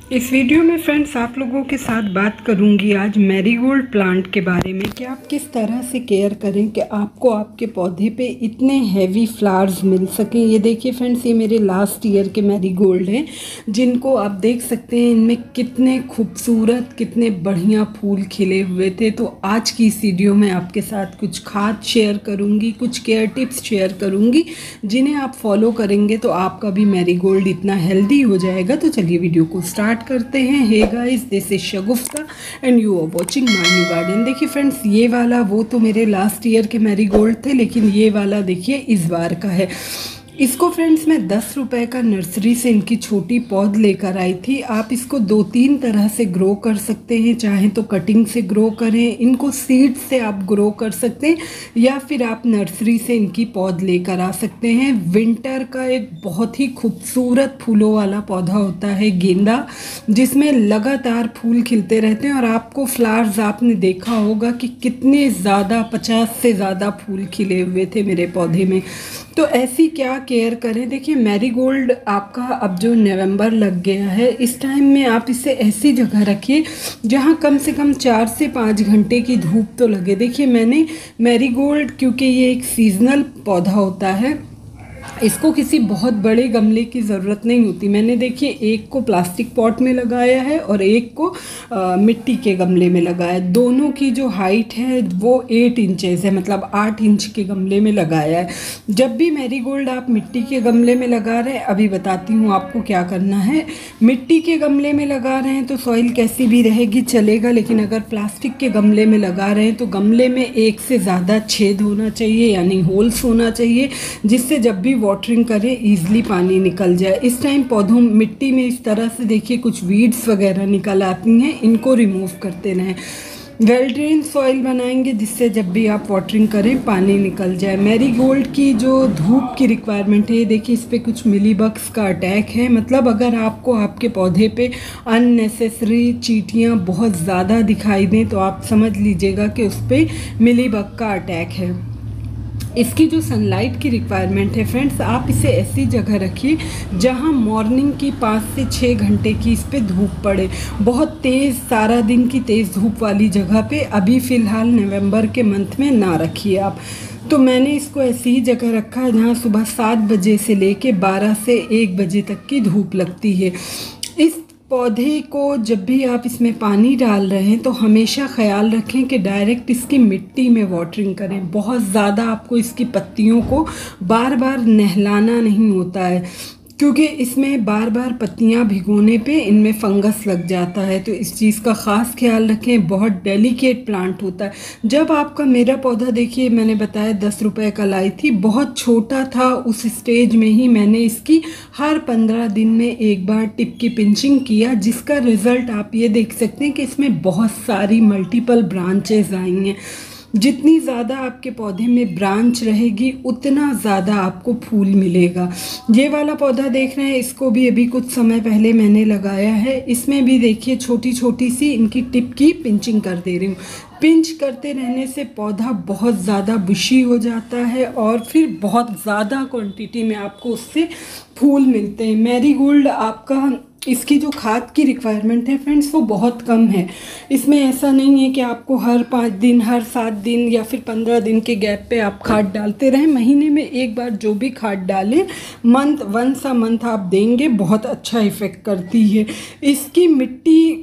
इस वीडियो में फ्रेंड्स आप लोगों के साथ बात करूंगी आज मैरीगोल्ड प्लांट के बारे में कि आप किस तरह से केयर करें कि आपको आपके पौधे पे इतने हैवी फ्लावर्स मिल सकें। ये देखिए फ्रेंड्स, ये मेरे लास्ट ईयर के मैरीगोल्ड हैं जिनको आप देख सकते हैं इनमें कितने खूबसूरत कितने बढ़िया फूल खिले हुए थे। तो आज की इस वीडियो में आपके साथ कुछ खाद शेयर करूँगी, कुछ केयर टिप्स शेयर करूँगी जिन्हें आप फॉलो करेंगे तो आपका भी मैरीगोल्ड इतना हेल्दी हो जाएगा। तो चलिए वीडियो को स्टार्ट करते हैं। Hey guys, this is Shagufta and you are watching my new garden. देखिए फ्रेंड्स, ये वाला वो तो मेरे लास्ट ईयर के मैरीगोल्ड थे, लेकिन ये वाला देखिए इस बार का है। इसको फ्रेंड्स मैं 10 रुपए का नर्सरी से इनकी छोटी पौध लेकर आई थी। आप इसको 2-3 तरह से ग्रो कर सकते हैं, चाहे तो कटिंग से ग्रो करें, इनको सीड से आप ग्रो कर सकते हैं, या फिर आप नर्सरी से इनकी पौध लेकर आ सकते हैं। विंटर का एक बहुत ही खूबसूरत फूलों वाला पौधा होता है गेंदा, जिसमें लगातार फूल खिलते रहते हैं और आपको फ्लावर्स आपने देखा होगा कि कितने ज़्यादा 50 से ज़्यादा फूल खिले हुए थे मेरे पौधे में। तो ऐसी क्या केयर करें। देखिए मैरीगोल्ड आपका अब जो नवंबर लग गया है, इस टाइम में आप इसे ऐसी जगह रखिए जहां कम से कम 4 से 5 घंटे की धूप तो लगे। देखिए मैंने मैरीगोल्ड, क्योंकि ये एक सीजनल पौधा होता है, इसको किसी बहुत बड़े गमले की ज़रूरत नहीं होती। मैंने देखिए एक को प्लास्टिक पॉट में लगाया है और एक को मिट्टी के गमले में लगाया। दोनों की जो हाइट है वो 8 इंचेस है, मतलब 8 इंच के गमले में लगाया है। जब भी मैरीगोल्ड आप मिट्टी के गमले में लगा रहे हैं, अभी बताती हूँ आपको क्या करना है। मिट्टी के गमले में लगा रहे हैं तो सॉइल कैसी भी रहेगी चलेगा, लेकिन अगर प्लास्टिक के गमले में लगा रहे हैं तो गमले में एक से ज़्यादा छेद होना चाहिए, यानी होल्स होना चाहिए, जिससे जब भी वाटरिंग करें ईजिली पानी निकल जाए। इस टाइम पौधों मिट्टी में इस तरह से देखिए कुछ वीड्स वगैरह निकल आती हैं, इनको रिमूव करते रहें। वेल ड्रेन सॉइल बनाएंगे जिससे जब भी आप वाटरिंग करें पानी निकल जाए। मैरीगोल्ड की जो धूप की रिक्वायरमेंट है, देखिए इस पर कुछ मिलीबग्स का अटैक है, मतलब अगर आपको आपके पौधे पे अननेसेसरी चींटियाँ बहुत ज़्यादा दिखाई दें तो आप समझ लीजिएगा कि उस पर मिलीबग का अटैक है। इसकी जो सनलाइट की रिक्वायरमेंट है फ्रेंड्स, आप इसे ऐसी जगह रखिए जहां मॉर्निंग की 5 से 6 घंटे की इस पे धूप पड़े। बहुत तेज़ सारा दिन की तेज़ धूप वाली जगह पे अभी फ़िलहाल नवंबर के मंथ में ना रखिए आप। तो मैंने इसको ऐसी ही जगह रखा है जहाँ सुबह 7 बजे से लेके 12 से 1 बजे तक की धूप लगती है। इस पौधे को जब भी आप इसमें पानी डाल रहे हैं तो हमेशा ख्याल रखें कि डायरेक्ट इसकी मिट्टी में वाटरिंग करें। बहुत ज़्यादा आपको इसकी पत्तियों को बार बार नहलाना नहीं होता है, क्योंकि इसमें बार बार पत्तियां भिगोने पे इनमें फंगस लग जाता है। तो इस चीज़ का ख़ास ख्याल रखें। बहुत डेलिकेट प्लांट होता है। जब आपका मेरा पौधा देखिए मैंने बताया 10 रुपए का लाई थी, बहुत छोटा था, उस स्टेज में ही मैंने इसकी हर 15 दिन में एक बार टिप की पिंचिंग किया, जिसका रिज़ल्ट आप ये देख सकते हैं कि इसमें बहुत सारी मल्टीपल ब्रांचेज आई हैं। जितनी ज़्यादा आपके पौधे में ब्रांच रहेगी उतना ज़्यादा आपको फूल मिलेगा। ये वाला पौधा देख रहे हैं, इसको भी अभी कुछ समय पहले मैंने लगाया है। इसमें भी देखिए छोटी छोटी सी इनकी टिप की पिंचिंग कर दे रही हूँ। पिंच करते रहने से पौधा बहुत ज़्यादा बुशी हो जाता है और फिर बहुत ज़्यादा क्वांटिटी में आपको उससे फूल मिलते हैं। मैरीगोल्ड आपका इसकी जो खाद की रिक्वायरमेंट है फ्रेंड्स वो बहुत कम है। इसमें ऐसा नहीं है कि आपको हर 5 दिन, हर 7 दिन या फिर 15 दिन के गैप पे आप खाद डालते रहें। महीने में एक बार जो भी खाद डालें, वंस अ मंथ आप देंगे, बहुत अच्छा इफ़ेक्ट करती है। इसकी मिट्टी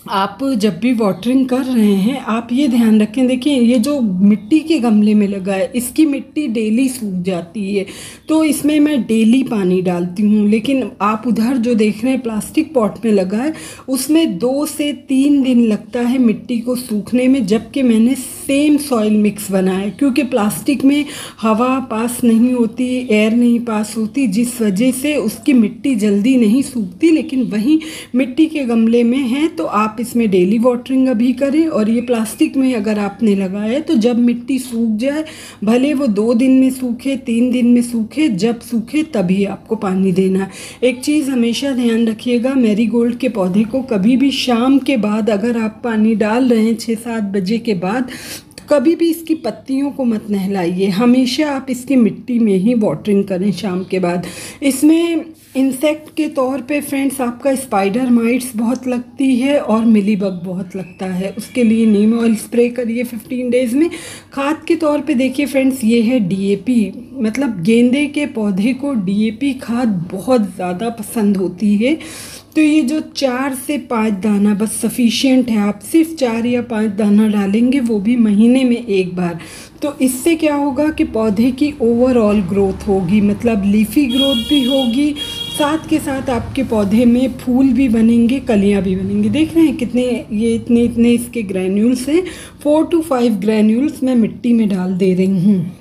आप जब भी वाटरिंग कर रहे हैं आप ये ध्यान रखें। देखिए ये जो मिट्टी के गमले में लगा है, इसकी मिट्टी डेली सूख जाती है, तो इसमें मैं डेली पानी डालती हूँ। लेकिन आप उधर जो देख रहे हैं प्लास्टिक पॉट में लगा है, उसमें 2 से 3 दिन लगता है मिट्टी को सूखने में, जबकि मैंने सेम सॉइल मिक्स बनाया। क्योंकि प्लास्टिक में हवा पास नहीं होती, एयर नहीं पास होती, जिस वजह से उसकी मिट्टी जल्दी नहीं सूखती। लेकिन वहीं मिट्टी के गमले में है तो आप इसमें डेली वाटरिंग अभी करें। और ये प्लास्टिक में अगर आपने लगाया तो जब मिट्टी सूख जाए, भले वो 2 दिन में सूखे, 3 दिन में सूखे, जब सूखे तभी आपको पानी देना है। एक चीज़ हमेशा ध्यान रखिएगा, मैरीगोल्ड के पौधे को कभी भी शाम के बाद अगर आप पानी डाल रहे हैं 6-7 बजे के बाद, तो कभी भी इसकी पत्तियों को मत नहलाइए। हमेशा आप इसकी मिट्टी में ही वाटरिंग करें शाम के बाद। इसमें इंसेक्ट के तौर पे फ्रेंड्स आपका स्पाइडर माइट्स बहुत लगती है और मिलीबग बहुत लगता है। उसके लिए नीम ऑयल स्प्रे करिए 15 डेज़ में। खाद के तौर पे देखिए फ्रेंड्स, ये है डीएपी। मतलब गेंदे के पौधे को डीएपी खाद बहुत ज़्यादा पसंद होती है। तो ये जो 4 से 5 दाना बस सफिशिएंट है। आप सिर्फ 4 या 5 दाना डालेंगे, वो भी महीने में एक बार। तो इससे क्या होगा कि पौधे की ओवरऑल ग्रोथ होगी, मतलब लीफी ग्रोथ भी होगी, साथ के साथ आपके पौधे में फूल भी बनेंगे, कलियां भी बनेंगी। देख रहे हैं कितने ये इतने इसके ग्रैन्यूल्स हैं। 4 to 5 ग्रैन्यूल्स मैं मिट्टी में डाल दे रही हूँ।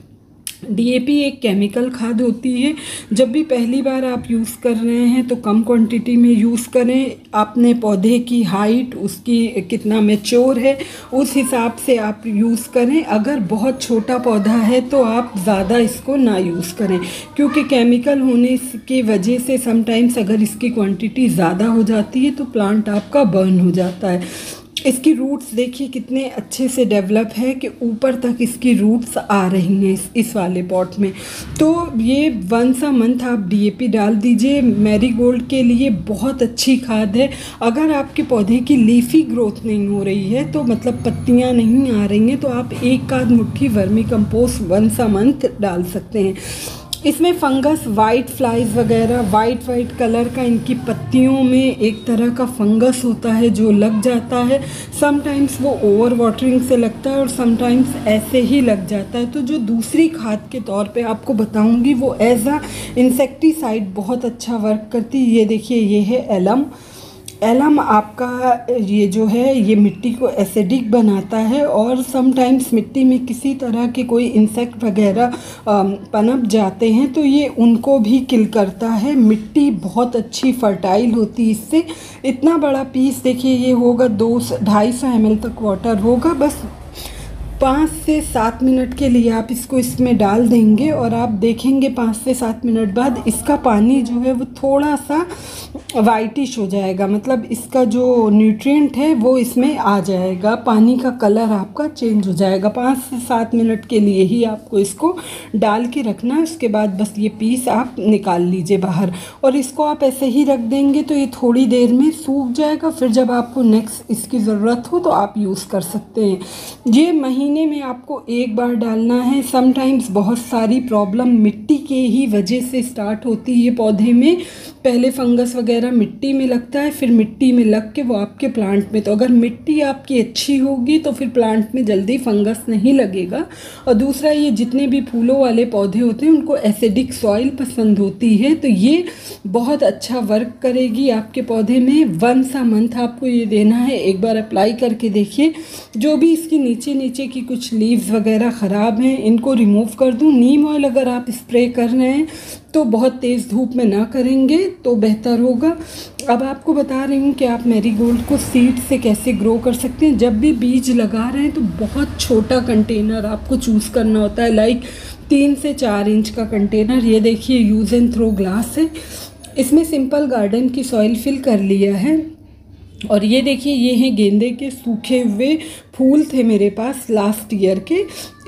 डीएपी एक केमिकल खाद होती है। जब भी पहली बार आप यूज़ कर रहे हैं तो कम क्वांटिटी में यूज़ करें। अपने पौधे की हाइट, उसकी कितना मैच्योर है, उस हिसाब से आप यूज़ करें। अगर बहुत छोटा पौधा है तो आप ज़्यादा इसको ना यूज़ करें, क्योंकि केमिकल होने की वजह से समटाइम्स अगर इसकी क्वांटिटी ज़्यादा हो जाती है तो प्लांट आपका बर्न हो जाता है। इसकी रूट्स देखिए कितने अच्छे से डेवलप है कि ऊपर तक इसकी रूट्स आ रही हैं इस वाले पॉट में। तो ये वंस अ मंथ आप डीएपी डाल दीजिए। मैरीगोल्ड के लिए बहुत अच्छी खाद है। अगर आपके पौधे की लीफी ग्रोथ नहीं हो रही है, तो मतलब पत्तियां नहीं आ रही हैं, तो आप एक आध मुट्ठी vermicompost once a month डाल सकते हैं। इसमें फंगस, वाइट फ्लाइज वगैरह, वाइट कलर का इनकी पत्तियों में एक तरह का फंगस होता है जो लग जाता है। समटाइम्स वो ओवर वाटरिंग से लगता है और समटाइम्स ऐसे ही लग जाता है। तो जो दूसरी खाद के तौर पे आपको बताऊंगी वो एज अ इंसेक्टिसाइड बहुत अच्छा वर्क करती है। ये देखिए, ये है एलम। एलम आपका ये जो है ये मिट्टी को एसिडिक बनाता है और समटाइम्स मिट्टी में किसी तरह के कोई इंसेक्ट वगैरह पनप जाते हैं तो ये उनको भी किल करता है। मिट्टी बहुत अच्छी फर्टाइल होती है इससे। इतना बड़ा पीस देखिए, ये होगा 250 ml तक वाटर होगा। बस 5 से 7 मिनट के लिए आप इसको इसमें डाल देंगे और आप देखेंगे 5 से 7 मिनट बाद इसका पानी जो है वो थोड़ा सा वाइटिश हो जाएगा। मतलब इसका जो न्यूट्रिएंट है वो इसमें आ जाएगा, पानी का कलर आपका चेंज हो जाएगा। 5 से 7 मिनट के लिए ही आपको इसको डाल के रखना है। उसके बाद बस ये पीस आप निकाल लीजिए बाहर और इसको आप ऐसे ही रख देंगे तो ये थोड़ी देर में सूख जाएगा। फिर जब आपको नेक्स्ट इसकी ज़रूरत हो तो आप यूज़ कर सकते हैं। ये महीने में आपको एक बार डालना है। समटाइम्स बहुत सारी प्रॉब्लम मिट्टी के ही वजह से स्टार्ट होती है पौधे में। पहले फंगस वगैरह मिट्टी में लगता है, फिर मिट्टी में लग के वो आपके प्लांट में। तो अगर मिट्टी आपकी अच्छी होगी तो फिर प्लांट में जल्दी फंगस नहीं लगेगा। और दूसरा, ये जितने भी फूलों वाले पौधे होते हैं उनको एसिडिक सॉइल पसंद होती है, तो ये बहुत अच्छा वर्क करेगी आपके पौधे में। वंस अ मंथ आपको ये देना है। एक बार अप्लाई करके देखिए। जो भी इसकी नीचे की कुछ लीव्स वगैरह ख़राब हैं इनको रिमूव कर दूँ। नीम ऑयल अगर आप स्प्रे कर रहे हैं तो बहुत तेज़ धूप में ना करेंगे तो बेहतर होगा। अब आपको बता रही हूँ कि आप मैरीगोल्ड को सीड से कैसे ग्रो कर सकते हैं। जब भी बीज लगा रहे हैं तो बहुत छोटा कंटेनर आपको चूज़ करना होता है, लाइक 3 से 4 इंच का कंटेनर। ये देखिए यूज़ एंड थ्रो ग्लास है। इसमें सिंपल गार्डन की सॉइल फिल कर लिया है। और ये देखिए, ये हैं गेंदे के सूखे हुए फूल थे मेरे पास लास्ट ईयर के।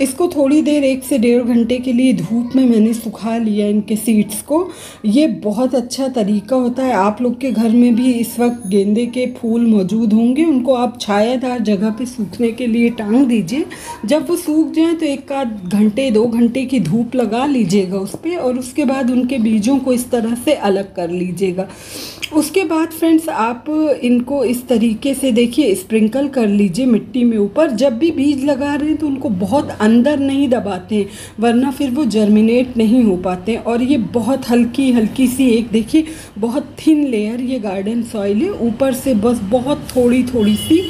इसको थोड़ी देर 1 से 1.5 घंटे के लिए धूप में मैंने सुखा लिया इनके सीड्स को। ये बहुत अच्छा तरीका होता है। आप लोग के घर में भी इस वक्त गेंदे के फूल मौजूद होंगे, उनको आप छायादार जगह पे सूखने के लिए टांग दीजिए। जब वो सूख जाएं तो 1 आध घंटे 2 घंटे की धूप लगा लीजिएगा उस पर और उसके बाद उनके बीजों को इस तरह से अलग कर लीजिएगा। उसके बाद फ्रेंड्स आप इनको इस तरीके से देखिए स्प्रिंकल कर लीजिए मिट्टी में ऊपर। जब भी बीज लगा रहे हैं तो उनको बहुत अंदर नहीं दबाते हैं, वरना फिर वो जर्मिनेट नहीं हो पाते। और ये बहुत हल्की सी एक देखिए बहुत थिन लेयर ये गार्डन सॉइल है। ऊपर से बस बहुत थोड़ी सी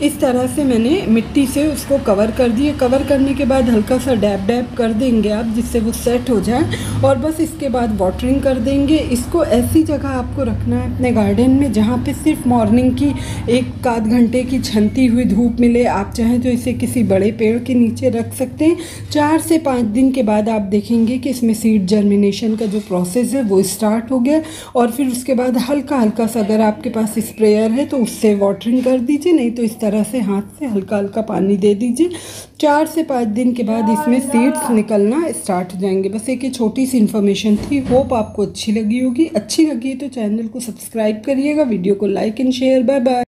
इस तरह से मैंने मिट्टी से उसको कवर कर दिए। कवर करने के बाद हल्का सा डैब कर देंगे आप, जिससे वो सेट हो जाए। और बस इसके बाद वाटरिंग कर देंगे। इसको ऐसी जगह आपको रखना है अपने गार्डन में जहाँ पे सिर्फ मॉर्निंग की 1 आध घंटे की छनती हुई धूप मिले। आप चाहें तो इसे किसी बड़े पेड़ के नीचे रख सकते हैं। 4 से 5 दिन के बाद आप देखेंगे कि इसमें सीड जर्मिनेशन का जो प्रोसेस है वो स्टार्ट हो गया। और फिर उसके बाद हल्का सा अगर आपके पास स्प्रेयर है तो उससे वाटरिंग कर दीजिए, नहीं तो इस तरह तरह से हाथ से हल्का हल्का पानी दे दीजिए। 4 से 5 दिन के बाद इसमें सीड्स निकलना स्टार्ट हो जाएंगे। बस एक ये छोटी सी इन्फॉर्मेशन थी, होप आपको अच्छी लगी होगी। अच्छी लगी तो चैनल को सब्सक्राइब करिएगा, वीडियो को like and share. Bye bye.